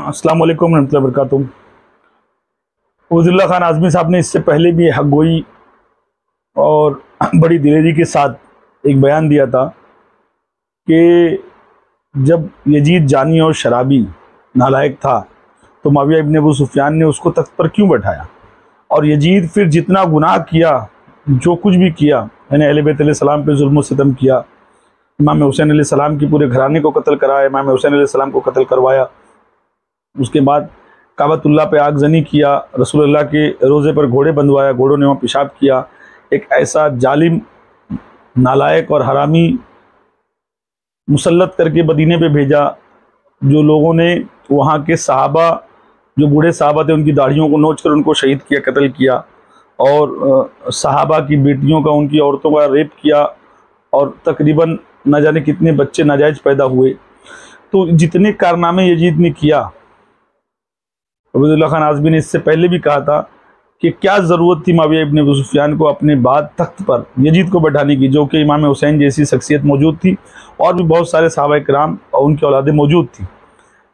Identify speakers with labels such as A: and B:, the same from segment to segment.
A: अस्सलाम वालेकुम रहमतुल्लाहि व बरकातुहू। उबैदुल्लाह खान आज़मी साहब ने इससे पहले भी हक गोई और बड़ी दिलेरी के साथ एक बयान दिया था कि जब यजीद जानी और शराबी नालायक था तो मुआविया इब्न अबू सुफियान ने उसको तख्त पर क्यों बैठाया, और यजीद फिर जितना गुनाह किया, जो कुछ भी किया, यानी अहले बैत अलैहिस्सलाम पे जुल्म सितम किया, इमाम हुसैन अलैहिस्सलाम की पूरे घराने को कत्ल कराया, इमाम हुसैन अलैहिस्सलाम को कत्ल करवाया, उसके बाद काबतुल्लाह पे आगजनी किया, रसूलुल्लाह के रोज़े पर घोड़े बंधवाया, घोड़ों ने वहाँ पेशाब किया। एक ऐसा जालिम, नालायक और हरामी मुसल्लत करके मदीने पे भेजा, जो लोगों ने वहाँ के सहाबा, जो बूढ़े सहाबा थे, उनकी दाढ़ियों को नोच कर उनको शहीद किया, कत्ल किया, और सहाबा की बेटियों का, उनकी औरतों का रेप किया, और तकरीबन न जाने कितने बच्चे नाजायज़ पैदा हुए। तो जितने कारनामे यजीद ने किया, उबैदुल्लाह खान आज़मी ने इससे पहले भी कहा था कि क्या ज़रूरत थी मुआविया इब्न अबू सुफियान को अपने बाद तख्त पर यजीद को बैठाने की, जो कि इमाम हुसैन जैसी शख्सियत मौजूद थी और भी बहुत सारे सहाबा किराम और उनकी औलादें मौजूद थी,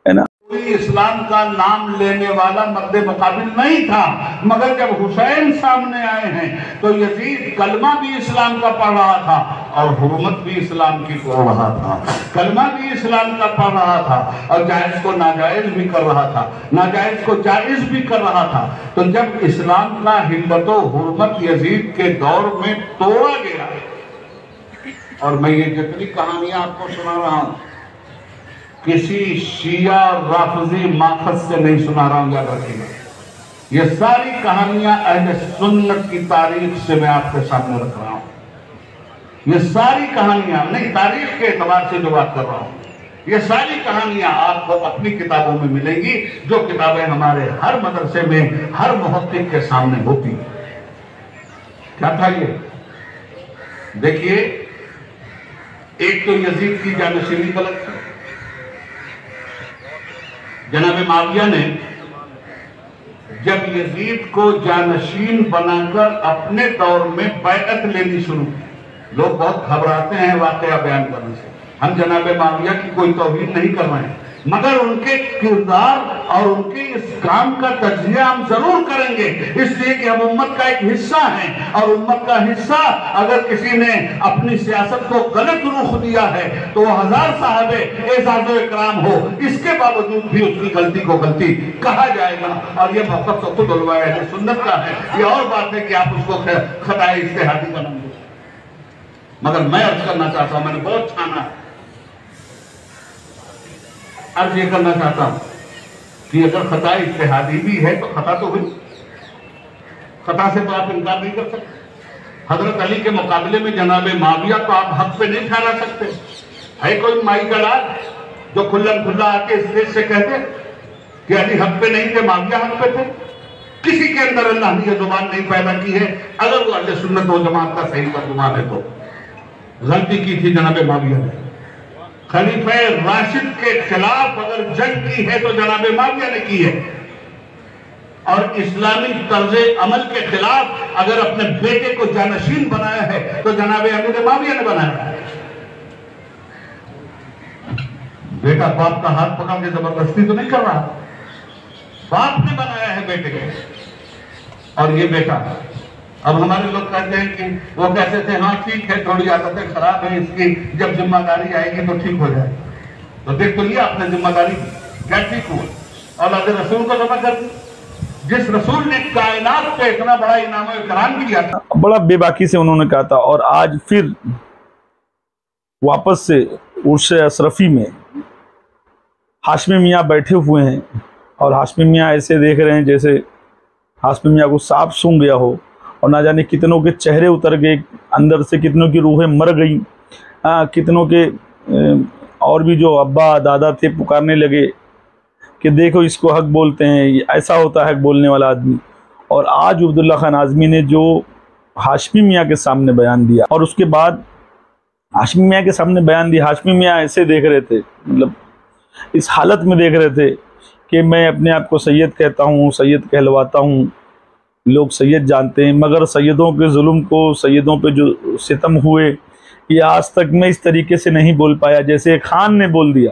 A: है ना।
B: इस्लाम का नाम लेने वाला मर्द मुकाबिल नहीं था, मगर जब हुसैन सामने आए हैं तो यजीद कलमा भी इस्लाम का पढ़ रहा था और हुर्मत भी इस्लाम की पढ़ रहा था, कलमा भी इस्लाम का पढ़ रहा था और जायज को नाजायज भी कर रहा था, नाजायज को जायज भी कर रहा था। तो जब इस्लाम का हिम्मत व हुर्मत यजीद के दौर में तोड़ा गया, और मैं ये जितनी कहानियां आपको सुना रहा हूं किसी शिया राफिजी माखज से नहीं सुना रहा हूं, याद रखिएगा। ये सारी कहानियां अहले सुन्नत की तारीख से मैं आपके सामने रख रहा हूं। ये सारी कहानियां, नहीं तारीख के एतबार से जो बात कर रहा हूं, ये सारी कहानियां आपको अपनी किताबों में मिलेंगी, जो किताबें हमारे हर मदरसे में हर मुहक्किक के सामने होती। क्या था ये? देखिए, एक तो यजीद की जानशीनी गलत थी। जनाब मुआविया ने जब यजीद को जानशीन बनाकर अपने दौर में बैअत लेनी शुरू की, लोग बहुत घबराते हैं वाकया बयान करने से। हम जनाब मुआविया की कोई तौहीन नहीं कर रहे हैं, मगर उनके किरदार और उनके इस काम का तज्जिया हम जरूर करेंगे, इसलिए कि हम उम्मत का एक हिस्सा हैं, और उम्मत का हिस्सा अगर किसी ने अपनी सियासत को गलत रुख दिया है तो वो हजार साहबे एजाज़ो इकराम हो, इसके बावजूद भी उसकी गलती को गलती कहा जाएगा। और ये मौक़िफ़ तो खुद उलमा अहले सुन्नत का है। ये और बात है कि आप उसको खताए इज्तिहादी बनाएंगे, मगर मैं अर्ज करना चाहता हूं, मैंने बहुत छाना है, अर्ज ये करना चाहता हूं कि अगर खता इज्तिहादी भी है तो खता तो हुई, खता से तो आप इनकार नहीं कर सकते। हजरत अली के मुकाबले में जनाब मुआविया को आप हक पे नहीं ठहरा सकते। है कोई माई का लाल जो खुल्लम खुल्ला आके स्टेज से कहते कि अली हक पे नहीं थे, मुआविया हक पे थे? किसी के अंदर अल्लाह ने यह जुबान नहीं पैदा की है। अगर वो अहले सुन्नत व जमात का सही तर्जुमान है तो गलती की थी जनाब मुआविया ने। खलीफा राशिद के खिलाफ अगर जंग की है तो जनाब मुआविया ने की है, और इस्लामी तर्ज अमल के खिलाफ अगर अपने बेटे को जानशीन बनाया है तो जनाब अमीर मुआविया ने बनाया है। बेटा बाप का हाथ पकड़ के जबरदस्ती तो नहीं कर रहा, बाप ने बनाया है बेटे को। और ये बेटा, अब हमारे लोग कहते हैं कि वो कहते थे हाँ ठीक है, थोड़ी आदतें खराब है इसकी, जब जिम्मेदारी आएगी तो ठीक हो जाए। तो देख तो लिया आपने जिम्मेदारी, क्या ठीक हुआ? औलाद रसूल को जमा कर दी, जिस रसूल ने कायनात पे इतना बड़ा इनाम इकराम किया था।
A: बड़ा बेबाकी से उन्होंने कहा था, और आज फिर वापस से उर्स अशरफी में हाशमी मियाँ बैठे हुए हैं, और हाशमी मियाँ ऐसे देख रहे हैं जैसे हाशमी मियाँ को सांप सूंघ गया हो, और ना जाने कितनों के चेहरे उतर गए अंदर से, कितनों की रूहें मर गई, कितनों के और भी जो अब्बा दादा थे पुकारने लगे कि देखो इसको हक बोलते हैं, ऐसा होता है हक बोलने वाला आदमी। और आज उबैदुल्लाह खान आज़मी ने जो हाशमी मियाँ के सामने बयान दिया, और उसके बाद हाशमी मियाँ के सामने बयान दिया, हाशमी मियाँ ऐसे देख रहे थे, मतलब इस हालत में देख रहे थे कि मैं अपने आप को सैयद कहता हूँ, सैयद कहलवाता हूँ, लोग सैयद जानते हैं, मगर सैयदों के जुल्म को, सैयदों पे जो सितम हुए, ये आज तक मैं इस तरीके से नहीं बोल पाया जैसे खान ने बोल दिया।